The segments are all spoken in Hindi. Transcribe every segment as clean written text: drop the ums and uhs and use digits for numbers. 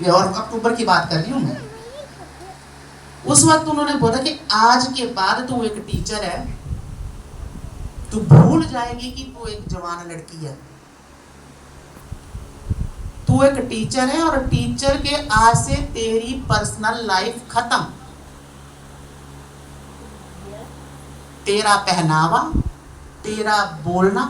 ये और अक्टूबर की बात कर रही हूँ मैं। उस वक्त उन्होंने बोला कि आज के बाद तू एक टीचर है, तू भूल जाएगी कि तू एक जवान लड़की है, तू एक टीचर है और टीचर के आज से तेरी पर्सनल लाइफ खत्म। तेरा पहनावा, तेरा बोलना,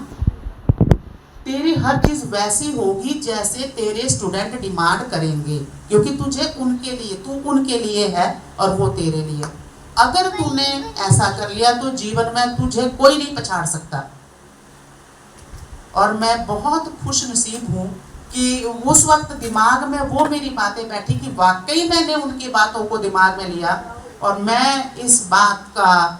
तेरी हर चीज वैसी होगी जैसे तेरे स्टूडेंट डिमांड करेंगे, क्योंकि तुझे उनके लिए, तू उनके लिए है और वो तेरे लिए। अगर तूने ऐसा कर लिया तो जीवन में तुझे कोई नहीं पछाड़ सकता। और मैं बहुत खुश नसीब हूँ कि उस वक्त दिमाग में वो मेरी बातें बैठी कि वाकई मैंने उनकी बातों को दिमाग में लिया, और मैं इस बात का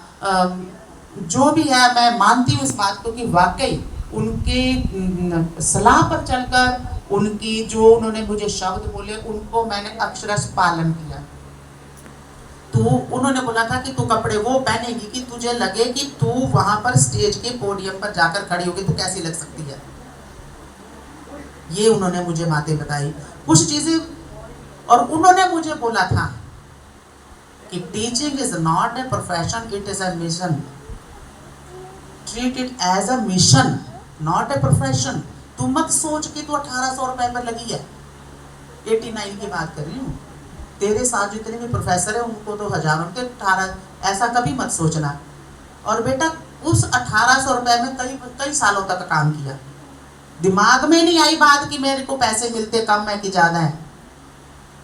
जो भी है मैं मानती हूँ इस बात को कि वाकई उनके सलाह पर चलकर, उनकी जो उन्होंने मुझे शब्द बोले उनको मैंने अक्षरश पालन किया। तो उन्होंने बोला था कि तू कपड़े वो पहनेगी कि तुझे लगे कि तू वहां पर स्टेज के पोडियम पर जाकर खड़ी होगी, तू कैसी लग सकती है। ये उन्होंने मुझे बातें बताई कुछ चीजें। और उन्होंने मुझे बोला था कि teaching is not a profession, it is a mission. Treat it as a mission, not a profession. तू मत सोच कि तू 1800 रुपए पर लगी है। 89 की बात कर रही हूँ। तेरे साथ जितने भी प्रोफेसर है उनको तो हजारों के 18, ऐसा कभी मत सोचना। और बेटा उस 1800 रुपए में कई सालों तक काम किया। दिमाग में नहीं आई बात कि मेरे को पैसे मिलते कम है कि ज्यादा है।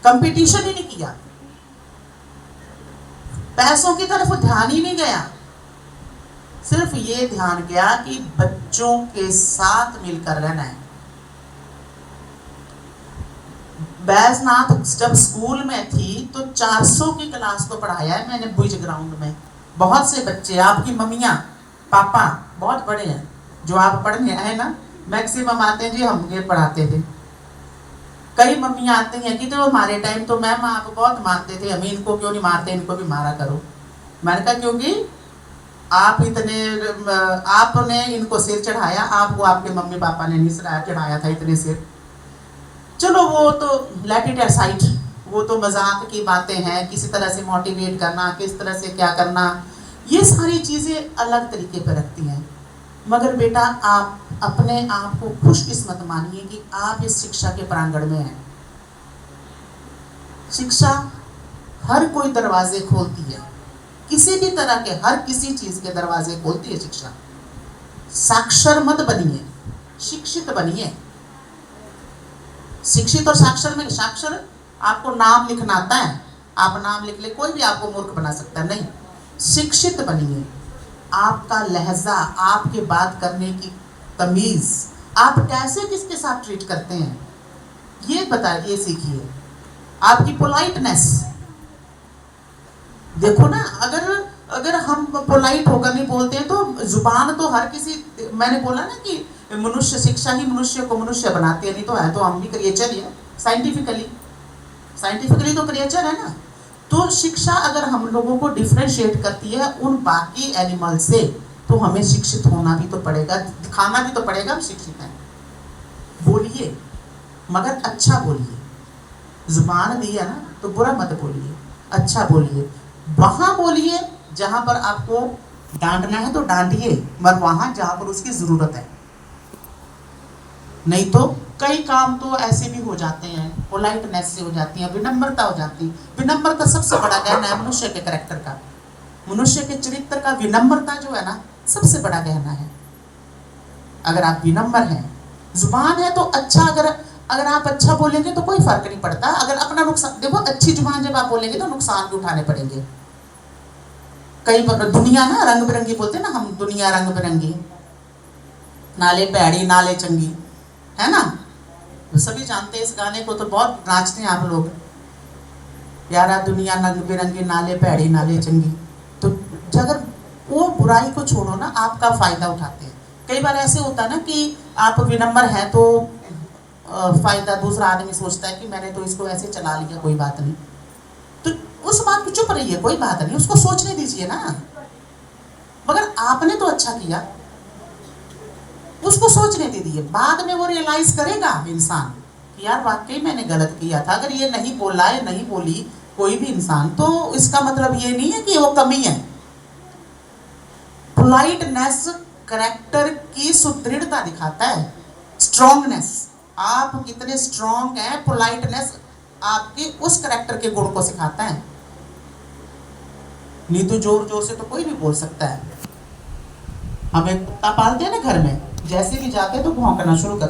कंपटीशन ही नहीं किया, पैसों की तरफ ध्यान ही नहीं गया। सिर्फ ये ध्यान गया कि बच्चों के साथ मिलकर रहना है। बैजनाथ जब स्कूल में थी तो 400 की क्लास को पढ़ाया है मैंने बुज ग्राउंड में। बहुत से बच्चे, आपकी मम्मियाँ पापा बहुत बड़े हैं जो आप पढ़ने आए ना, मैक्सिमम आते हैं जी हम ये पढ़ाते थे। कई मम्मियाँ आती हैं कि तो हमारे टाइम तो मैम आप बहुत मारते थे, हमें इनको क्यों नहीं मारते, इनको भी मारा करो। मैंने कहा क्योंकि आपने इनको सिर चढ़ाया, आपको आपके मम्मी पापा ने नहीं चढ़ाया था इतने सिर। चलो वो तो लेट इट असाइड, वो तो मजाक की बातें हैं, किसी तरह से मोटिवेट करना, किस तरह से क्या करना, ये सारी चीज़ें अलग तरीके पर रखती हैं। मगर बेटा आप अपने आप को खुशकिस्मत मानिए कि आप इस शिक्षा के प्रांगण में हैं। शिक्षा हर कोई दरवाजे खोलती है, किसी भी तरह के, हर किसी चीज़ के दरवाजे खोलती है शिक्षा। साक्षर मत बनिए, शिक्षित बनिए। शिक्षित और साक्षर में, साक्षर आपको नाम लिखना आता है, आप नाम लिख ले, कोई भी आपको मूर्ख बना सकता है, नहीं। शिक्षित बनिए। आपका लहजा, आपके बात करने की तमीज, आप कैसे किसके साथ ट्रीट करते हैं ये बताइए, सीखिए। आपकी पोलाइटनेस देखो ना, अगर हम पोलाइट होकर नहीं बोलते हैं तो जुबान तो हर किसी, मैंने बोला ना कि मनुष्य, शिक्षा ही मनुष्य को मनुष्य बनाती है, नहीं तो है तो हम भी क्रिएचर ही है। साइंटिफिकली तो क्रिएचर है ना। तो शिक्षा अगर हम लोगों को डिफ्रेंशिएट करती है उन बाकी एनिमल से, तो हमें शिक्षित होना भी तो पड़ेगा, दिखाना भी तो पड़ेगा हम शिक्षित हैं। बोलिए मगर अच्छा बोलिए। जुबान दी है ना तो बुरा मत बोलिए, अच्छा बोलिए। वहां बोलिए जहां पर आपको डांटना है तो डांटिए, मगर वहां जहां पर उसकी जरूरत है। नहीं तो कई काम तो ऐसे भी हो जाते हैं, पोलाइटनेस से हो जाती है, विनम्रता हो जाती। विनम्रता सबसे बड़ा गहना है मनुष्य के कैरेक्टर का, मनुष्य के चरित्र का। विनम्रता जो है ना सबसे बड़ा गहना है। अगर आप विनम्र हैं, जुबान है तो अच्छा, अगर आप अच्छा बोलेंगे तो कोई फर्क नहीं पड़ता। अगर अपना नुकसान देखो, अच्छी जुबान जब आप बोलेंगे तो नुकसान भी उठाने पड़ेंगे। कई दुनिया ना रंग बिरंगी बोलते हैं ना, हम दुनिया रंग बिरंगी, नाले पैड़ी नाले चंगी, है ना। तो सभी जानते हैं इस गाने को, तो बहुत नाचते हैं आप लोग। यारा दुनिया रंग बिरंगी, नाले पैड़ी नाले चंगी। तो अगर वो बुराई को छोड़ो ना, आपका फायदा उठाते हैं। कई बार ऐसे होता है ना कि आप विनम्र हैं तो फायदा दूसरा आदमी सोचता है कि मैंने तो इसको ऐसे चला लिया, कोई बात नहीं, तो उस बात को चुप रहिए, कोई बात नहीं, उसको सोचने दीजिए ना। मगर आपने तो अच्छा किया, उसको सोचने दीजिए। बाद में वो रियलाइज करेगा इंसान कि यार वाकई मैंने गलत किया था। अगर ये नहीं बोला है, नहीं बोली कोई भी इंसान, तो इसका मतलब ये नहीं है कि वो कमी है। पोलाइटनेस करेक्टर की सुदृढ़ता दिखाता है, स्ट्रॉन्गनेस। आप कितने स्ट्रॉन्ग हैं, पोलाइटनेस आपके उस करेक्टर के गुण को सिखाता है। नहीं तो जोर जोर से तो कोई भी बोल सकता है। हम एक कुत्ता पालते हैं ना घर में, जैसे भी जाते हैं तो भौंकना शुरू कर देते